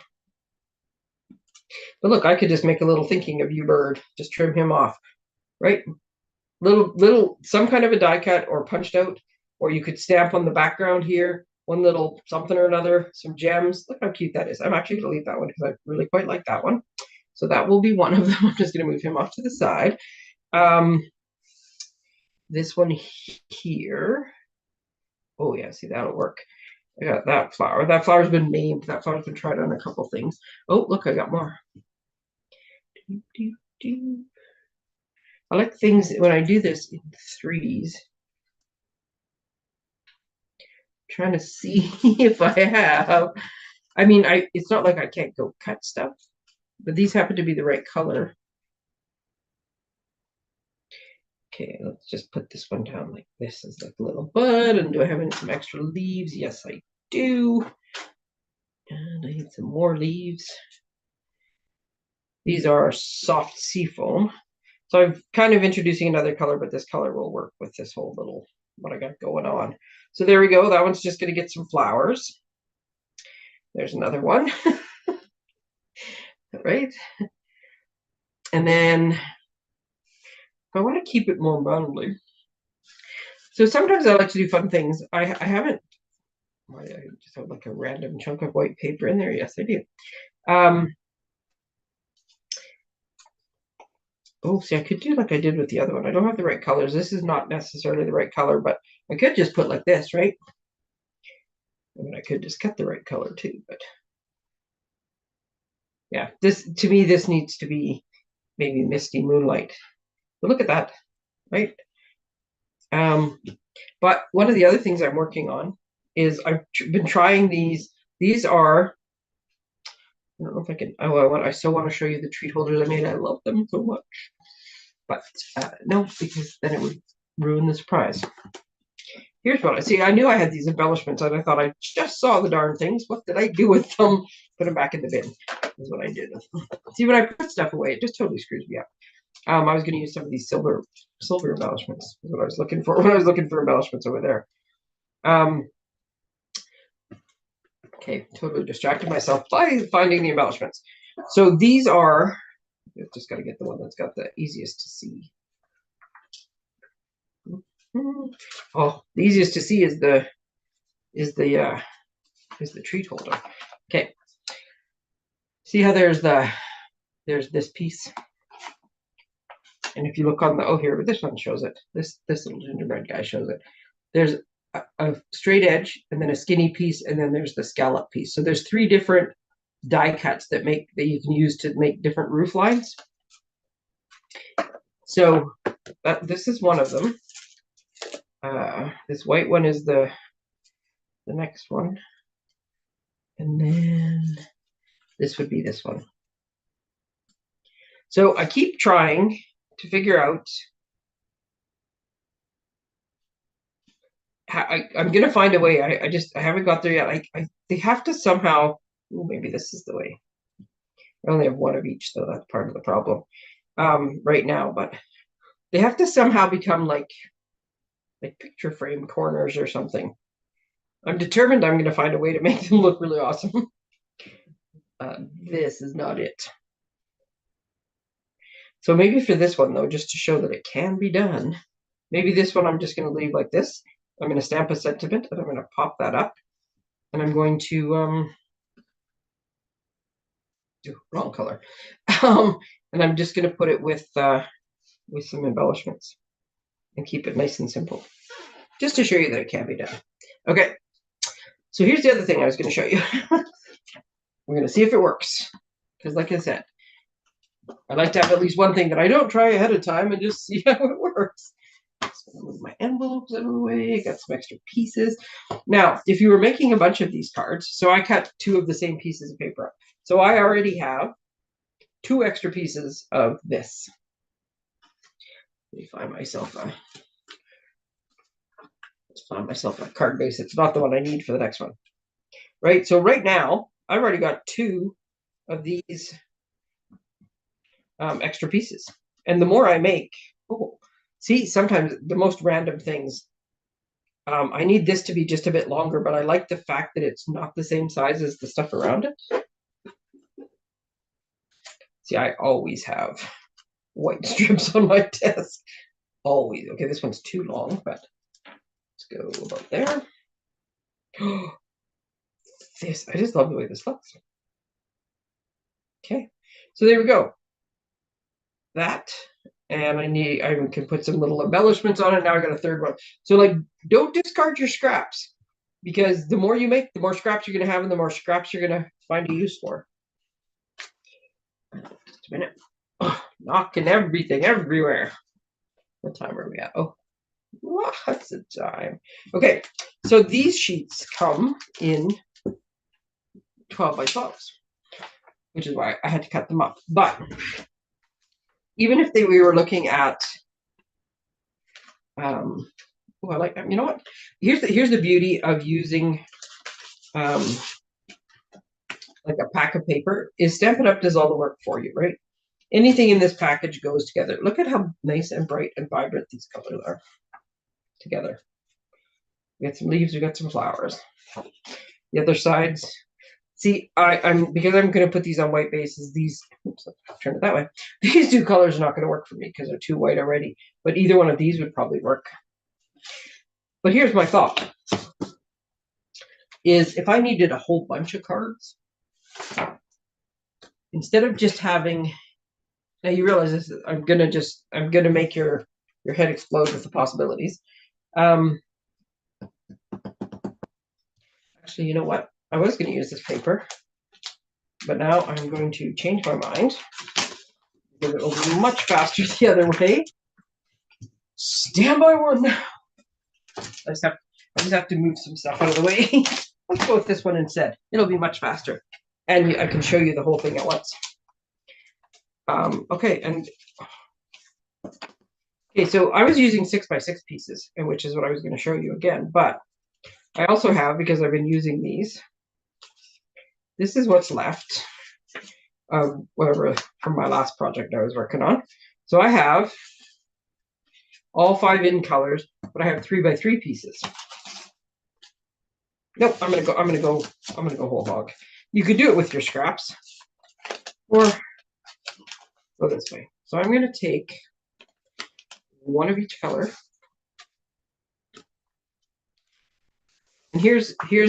But look, I could just make a little thinking of you, bird. Just trim him off, right? Little, some kind of a die cut or punched out, or you could stamp on the background here one little something or another, some gems. Look how cute that is. I'm actually going to leave that one because I really quite like that one. So that will be one of them. I'm just going to move him off to the side. This one here. Oh yeah, see, that'll work. I got that flower. That flower's been named. That flower's been tried on a couple things. Oh, look, I got more. I like things when I do this in threes. Trying to see if I have. I mean, it's not like I can't go cut stuff, but these happen to be the right color. Okay, let's just put this one down like this as like a little bud. And do I have some extra leaves? Yes, I do. And I need some more leaves. These are soft seafoam. So I'm kind of introducing another color, but this color will work with this whole little, what I got going on. So there we go. That one's just going to get some flowers. There's another one. Right? And then I want to keep it more roundly. So sometimes I like to do fun things. I haven't, I just have like a random chunk of white paper in there. Yes, I do. Oh, see, I could do like I did with the other one. I don't have the right colors. This is not necessarily the right color, but I could just put like this, right? I mean, I could just cut the right color too, but yeah, this, to me, this needs to be maybe misty moonlight. But look at that, right? But one of the other things I'm working on is I've been trying these. These are, I don't know if I can, oh, I so want to show you the treat holders I made. I love them so much. But no, because then it would ruin the surprise. Here's what I see. I knew I had these embellishments and I thought I just saw the darn things. What did I do with them? Put them back in the bin. Is what I did. See, when I put stuff away, it just totally screws me up. I was going to use some of these silver embellishments. Is what I was looking for when I was looking for embellishments over there. Okay, totally distracted myself by finding the embellishments. So these are, I've just got to get the one that's got the easiest to see. Oh, the easiest to see is the treat holder. Okay. See how there's this piece, and if you look on the, oh, here, this one shows it. This little gingerbread guy shows it. There's a straight edge, and then a skinny piece, and then there's the scallop piece. So there's 3 different die cuts that you can use to make different roof lines. So this is one of them. This white one is the next one, and then this would be this one. So I keep trying to figure out how I'm going to find a way. I haven't got there yet. They have to somehow, maybe this is the way. I only have one of each, so that's part of the problem right now. But they have to somehow become like picture frame corners or something. I'm determined I'm going to find a way to make them look really awesome. This is not it. So maybe for this one, though, just to show that it can be done, maybe this one I'm just going to leave like this. I'm going to stamp a sentiment, and I'm going to pop that up. And I'm going to, wrong color. And I'm just going to put it with some embellishments and keep it nice and simple, just to show you that it can be done. Okay, so here's the other thing I was going to show you. We're going to see if it works, because like I said, I like to have at least one thing that I don't try ahead of time and just see how it works. So I'm gonna move my envelopes out of the way. Got some extra pieces. Now, if you were making a bunch of these cards, so I cut 2 of the same pieces of paper up. So I already have 2 extra pieces of this. Let me find myself a card base. It's not the one I need for the next one. Right? So right now, I've already got 2 of these extra pieces. And the more I make, see, sometimes the most random things, I need this to be just a bit longer, but I like the fact that it's not the same size as the stuff around it. See, I always have white strips on my desk. Always. Okay, this one's too long, but let's go about there. this. I just love the way this looks. Okay, so there we go. That, and I can put some little embellishments on it. Now I got a third one. So like, don't discard your scraps, because the more you make, the more scraps you're going to have, and the more scraps you're going to find a use for. Just a minute. Oh, knocking everything everywhere. What time are we at? Oh, lots of time. Okay, so these sheets come in 12 by 12s, which is why I had to cut them up. But even if we were looking at, oh, I like them. You know what? Here's the beauty of using like a pack of paper, is Stampin' Up! Does all the work for you, right? Anything in this package goes together. Look at how nice and bright and vibrant these colors are together. We got some leaves, we got some flowers. The other sides. See, because I'm going to put these on white bases, these, oops, I'll turn it that way. These two colors are not going to work for me because they're too white already. But either one of these would probably work. But here's my thought. Is if I needed a whole bunch of cards, instead of just having, now you realize this, I'm gonna make your head explode with the possibilities. Actually, you know what? I was going to use this paper, but now I'm going to change my mind, because it will be much faster the other way. Stand by one. I just have to move some stuff out of the way. Let's go with this one instead. It'll be much faster, and I can show you the whole thing at once. Okay, so I was using 6x6 pieces, and which is what I was going to show you again, but I also have, because I've been using these, this is what's left of whatever from my last project I was working on. So I have all 5 in colors, but I have 3x3 pieces. Nope, I'm gonna go whole hog. You could do it with your scraps, or go this way. So I'm gonna take one of each color. And here's you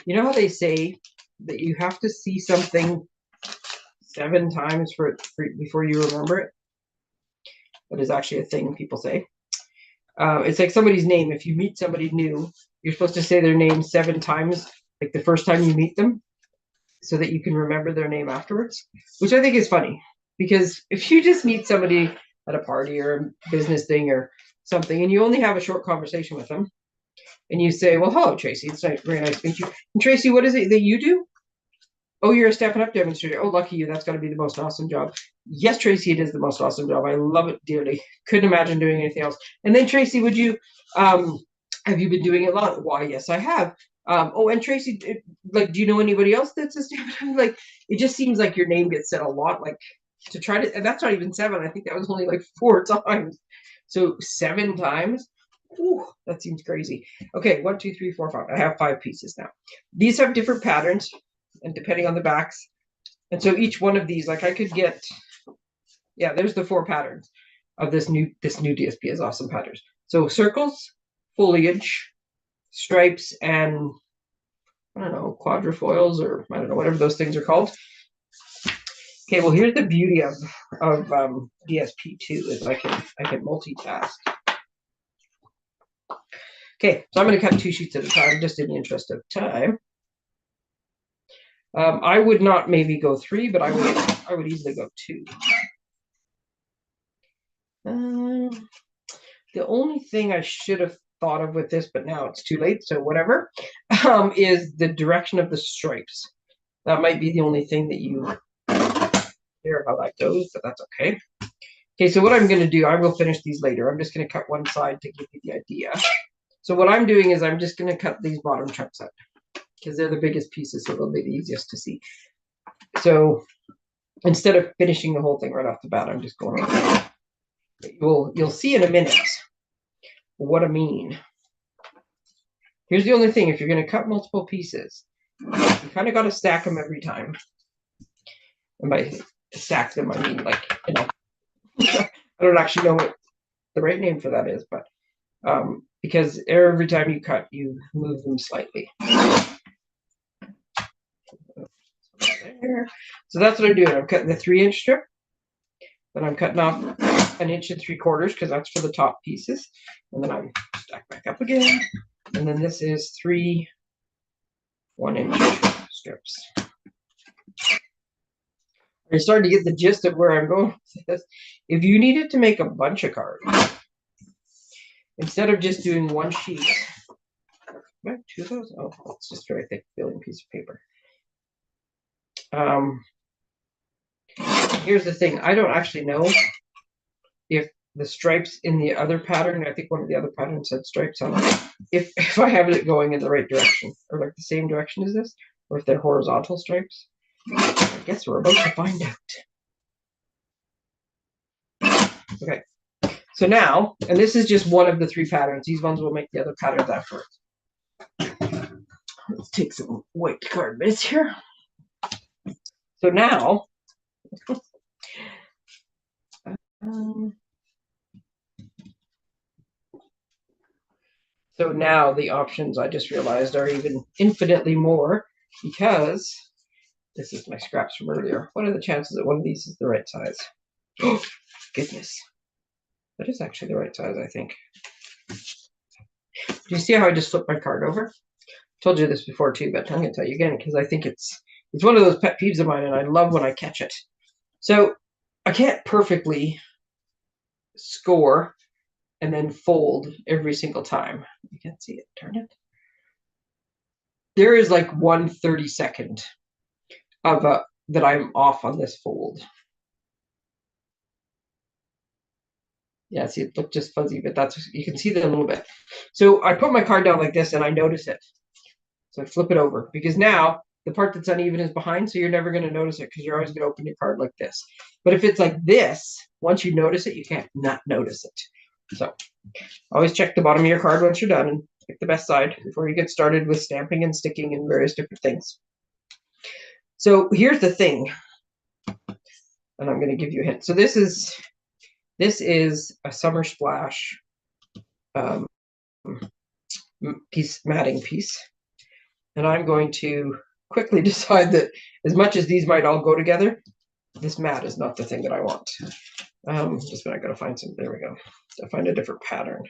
know how they say that you have to see something 7 times before you remember it? That is actually a thing people say. It's like somebody's name. If you meet somebody new, you're supposed to say their name 7 times, like the first time you meet them, so that you can remember their name afterwards, which I think is funny, because if you just meet somebody at a party or a business thing or something, and you only have a short conversation with them, and you say, well, hello, Tracey, it's very nice to meet you. And Tracey, what is it that you do? Oh, you're a Stampin' Up! Demonstrator. Oh, lucky you. That's got to be the most awesome job. Yes, Tracey, it is the most awesome job. I love it dearly. Couldn't imagine doing anything else. And then, Tracey, have you been doing it a lot? Why, yes, I have. Oh, and Tracey, do you know anybody else that's a Stampin' Up? Like, it just seems like your name gets said a lot. Like, to try to, and that's not even 7. I think that was only like 4 times. So 7 times. Ooh, that seems crazy. Okay, 1, 2, 3, 4, 5. I have 5 pieces now. These have different patterns, and depending on the backs. And so each one of these, like I could get, yeah, there's the 4 patterns of this new DSP is awesome patterns. So circles, foliage, stripes, and I don't know, quadrifoils, or I don't know, whatever those things are called. Okay, well, here's the beauty of DSP2 is I can multitask. Okay, so I'm going to cut 2 sheets at a time, just in the interest of time. I would not maybe go 3, but I would easily go 2. The only thing I should have thought of with this, but now it's too late, so whatever, is the direction of the stripes. That might be the only thing that you hear how that goes, but that's okay. Okay, so what I'm going to do, I will finish these later. I'm just going to cut one side to give you the idea. So what I'm doing is I'm just going to cut these bottom chunks out, because they're the biggest pieces, so they'll be the easiest to see. So instead of finishing the whole thing right off the bat, I'm just going over. You'll see in a minute what I mean. Here's the only thing: if you're going to cut multiple pieces, you kind of got to stack them every time. And by stack them, I mean, like, you know, I don't actually know what the right name for that is, but because every time you cut, you move them slightly. there. So that's what I'm doing. I'm cutting the 3-inch strip. Then I'm cutting off 1 inch and 3/4 because that's for the top pieces. And then I'm stack back up again. And then this is 3 1-inch strips. You're starting to get the gist of where I'm going with this. If you needed to make a bunch of cards, instead of just doing one sheet, about 2 of those? Oh, it's just a very thick filling piece of paper. Here's the thing. I don't actually know if the stripes in the other pattern, I think one of the other patterns had stripes on it, if I have it going in the right direction, or like the same direction as this, or if they're horizontal stripes. I guess we're about to find out. Okay. So now, and this is just one of the 3 patterns. These ones will make the other patterns afterwards. Let's take some white card base here. So now, the options I just realized are even infinitely more because this is my scraps from earlier. What are the chances that one of these is the right size? Oh, goodness. That is actually the right size, I think. Do you see how I just flipped my card over? I told you this before too, but I'm going to tell you again because I think it's one of those pet peeves of mine, and I love when I catch it. So I can't perfectly score and then fold every single time. You can't see it. Turn it. There is like 1/32 of that I'm off on this fold. Yeah, see, it looked just fuzzy, but that's, you can see that a little bit. So I put my card down like this and I notice it. So I flip it over because now the part that's uneven is behind, so you're never going to notice it because you're always going to open your card like this. But if it's like this, once you notice it, you can't not notice it. So always check the bottom of your card once you're done and pick the best side before you get started with stamping and sticking and various different things. So here's the thing, and I'm going to give you a hint. So this is a Summer Splash matting piece. And I'm going to quickly decide that as much as these might all go together, this mat is not the thing that I want. Just when I got to find some, there we go. So find a different pattern.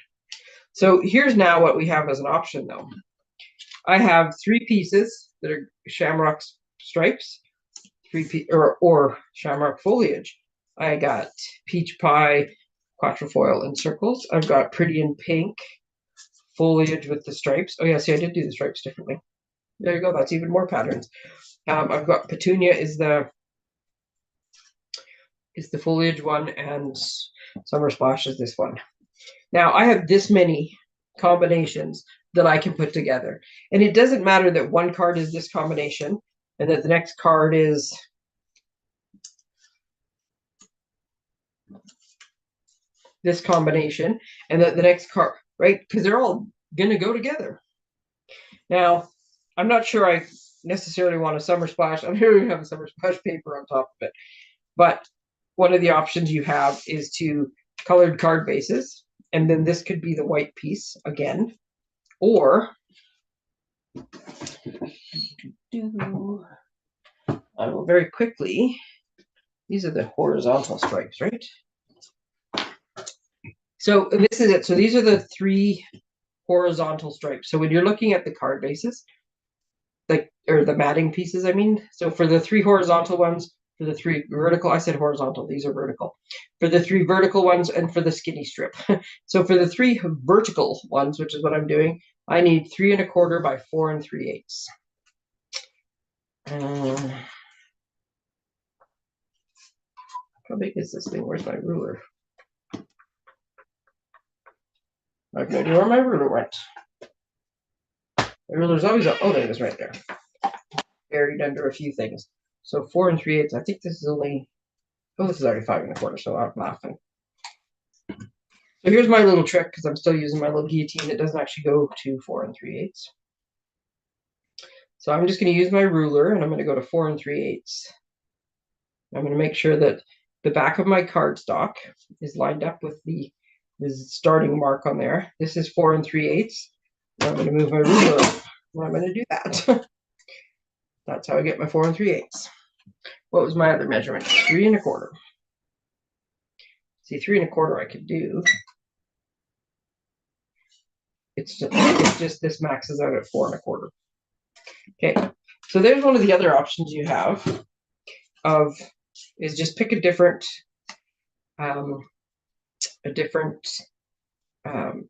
So here's now what we have as an option though. I have 3 pieces that are shamrock stripes, or shamrock foliage. I got peach pie, quatrefoil, and circles. I've got pretty in pink foliage with the stripes. Oh yeah, see, I did do the stripes differently. There you go. That's even more patterns. I've got petunia is the foliage one, and Summer Splash is this one. Now I have this many combinations that I can put together, and it doesn't matter that one card is this combination and that the next card is this combination and that the next card, right? Because they're all going to go together. Now, I'm not sure I necessarily want a Summer Splash. I'm here to have a Summer Splash paper on top of it. But one of the options you have is to colored card bases. And then this could be the white piece again. Or I will very quickly, these are the horizontal stripes, right? So this is it. So these are the 3 horizontal stripes. So when you're looking at the card bases, like, or the matting pieces, I mean, so for the 3 horizontal ones, for the 3 vertical, I said horizontal, these are vertical. For the 3 vertical ones and for the skinny strip. So for the 3 vertical ones, which is what I'm doing, I need 3 1/4 by 4 3/8. How big is this thing? Where's my ruler? I have no idea where my ruler went. My ruler's always up. Oh, there it is, right there. Buried under a few things. So 4 3/8. I think this is only. Oh, this is already 5 1/4. So I'm laughing. So here's my little trick because I'm still using my little guillotine. It doesn't actually go to 4 3/8. So I'm just going to use my ruler and I'm going to go to 4 3/8. I'm going to make sure that the back of my cardstock is lined up with the starting mark on there. This is 4 3/8. I'm going to move my ruler up. I'm going to do that. That's how I get my 4 3/8. What was my other measurement? 3 1/4. See, 3 1/4 I could do. It's just this maxes out at 4 1/4. Okay, so there's one of the other options you have is just pick a different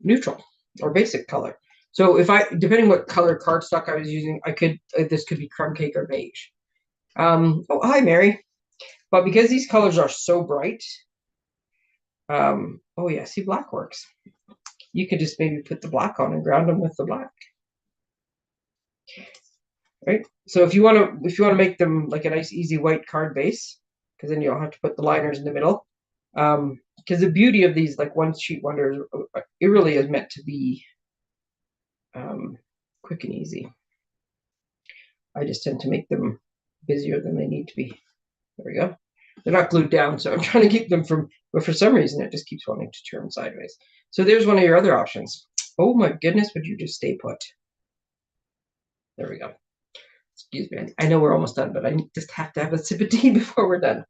neutral or basic color. So depending what color cardstock I was using, this could be crumb cake or beige. Oh, hi, Mary. But because these colors are so bright, oh yeah, see, black works. You could just maybe put the black on and ground them with the black. Right? So if you want to make them like a nice easy white card base, because then you don't have to put the liners in the middle. Because the beauty of these like one sheet wonders, it really is meant to be quick and easy. I just tend to make them busier than they need to be. There we go. They're not glued down, so I'm trying to keep them from, but for some reason it just keeps wanting to turn sideways. So there's one of your other options. Oh my goodness, would you just stay put? There we go. Excuse me. I know we're almost done, but I just have to have a sip of tea before we're done.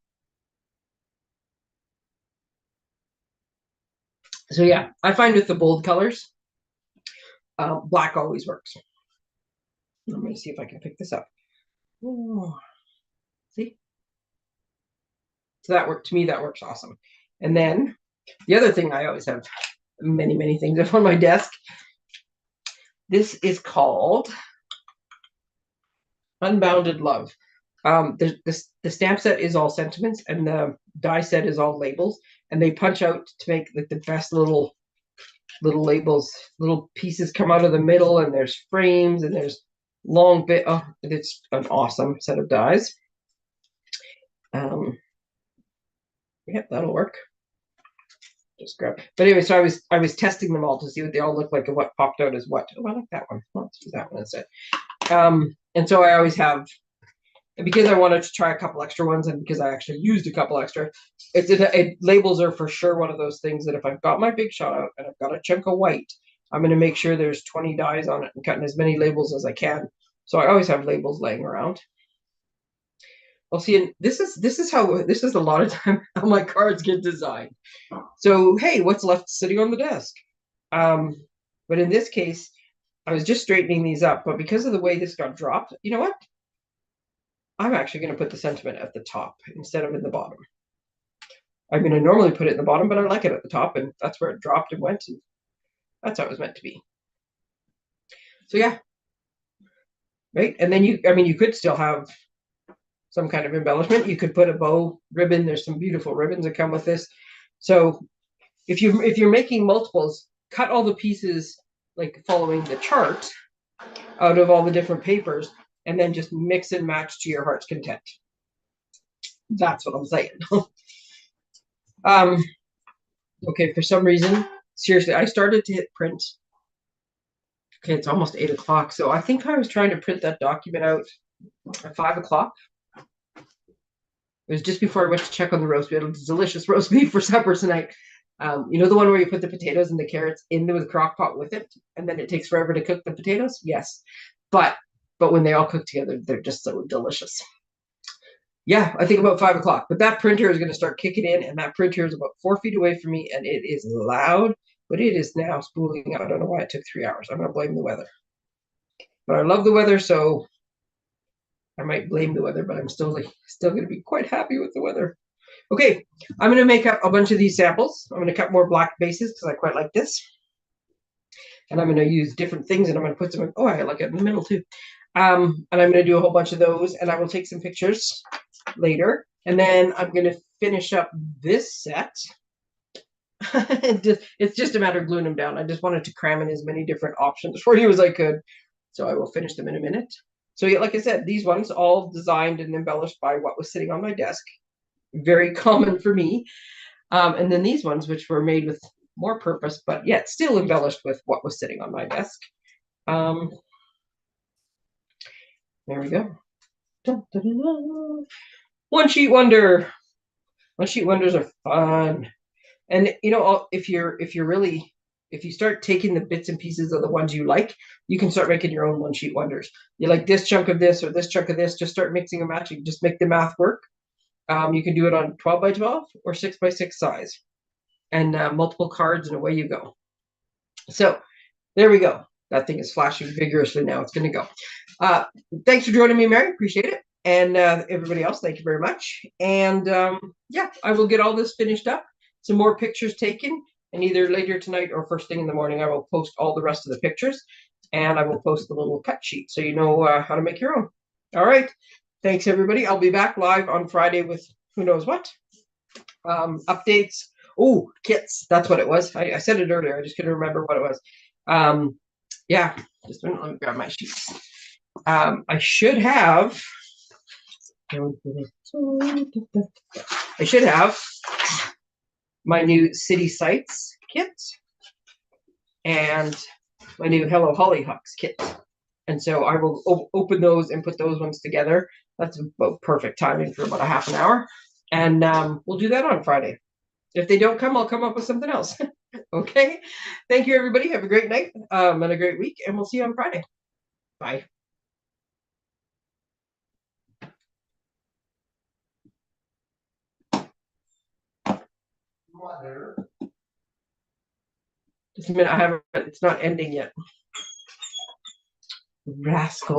So yeah, I find with the bold colors, black always works. I'm going to see if I can pick this up. Oh, see? So that worked, to me, that works awesome. And then the other thing, I always have many, many things up on my desk. This is called Unbounded Love. The stamp set is all sentiments, and the die set is all labels, and they punch out to make like the best little labels. Little pieces come out of the middle, and there's frames, and there's long bit. Oh, it's an awesome set of dies. Yep, that'll work. Just grab. But anyway, so I was testing them all to see what they all look like and what popped out as what. Oh, I like that one. Let's use that one instead. And so I always have, because I wanted to try a couple extra ones, and because I actually used a couple extra, labels are for sure one of those things that if I've got my big shot out and I've got a chunk of white, I'm going to make sure there's 20 dies on it and cutting as many labels as I can. So I always have labels laying around. Well, see, and this is a lot of time how my cards get designed. So hey, what's left sitting on the desk? But in this case, I was just straightening these up, but because of the way this got dropped, you know what? I'm actually going to put the sentiment at the top instead of in the bottom. I'm going to normally put it in the bottom, but I like it at the top, and that's where it dropped and went, and that's how it was meant to be. So yeah, right. And then you could still have some kind of embellishment. You could put a bow ribbon. There's some beautiful ribbons that come with this. So if you're making multiples, cut all the pieces like following the chart out of all the different papers, and then just mix and match to your heart's content. That's what I'm saying. Okay, for some reason, seriously, I started to hit print. Okay, it's almost 8 o'clock, so I think I was trying to print that document out at 5 o'clock. It was just before I went to check on the roast. We had a delicious roast beef for supper tonight. You know the one where you put the potatoes and the carrots into the crock pot with it, and then it takes forever to cook the potatoes? Yes. But when they all cook together, they're just so delicious. Yeah, I think about 5 o'clock. But that printer is going to start kicking in, and that printer is about 4 feet away from me, and it is loud, but it is now spooling out. I don't know why it took 3 hours. I'm going to blame the weather. But I love the weather, so I might blame the weather, but I'm still going to be quite happy with the weather. Okay, I'm going to make up a bunch of these samples. I'm going to cut more black bases because I quite like this. And I'm going to use different things, and I'm going to put some, oh, I like it in the middle too. And I'm going to do a whole bunch of those, and I will take some pictures later. And then I'm going to finish up this set. It's just a matter of gluing them down. I just wanted to cram in as many different options for you as I could. So I will finish them in a minute. So yeah, like I said, these ones all designed and embellished by what was sitting on my desk. Very common for me. And then these ones, which were made with more purpose, but yet still embellished with what was sitting on my desk. There we go. Dun, dun, dun, dun. One sheet wonder. One sheet wonders are fun. And you know, if you're really if you start taking the bits and pieces of the ones you like, you can start making your own one sheet wonders. You like this chunk of this or this chunk of this, just start mixing and matching. Just make the math work. You can do it on 12 by 12 or 6 by 6 size, and multiple cards, and away you go. So there we go. That thing is flashing vigorously now. It's going to go. Thanks for joining me, Mary. Appreciate it. And everybody else, thank you very much. And yeah, I will get all this finished up. Some more pictures taken. And either later tonight or first thing in the morning, I will post all the rest of the pictures. And I will post the little cut sheet so you know how to make your own. All right. Thanks, everybody. I'll be back live on Friday with who knows what. Updates. Oh, kits. That's what it was. I said it earlier. I just couldn't remember what it was. Yeah, just a minute. Let me grab my sheets. I should have my new City Sites kit and my new Hello Hollyhocks kit. And so I will open those and put those ones together. That's about perfect timing for about a half an hour. And we'll do that on Friday. If they don't come, I'll come up with something else. Okay. Thank you, everybody. Have a great night and a great week. And we'll see you on Friday. Bye. Mother. Just a minute. It's not ending yet. Rascal.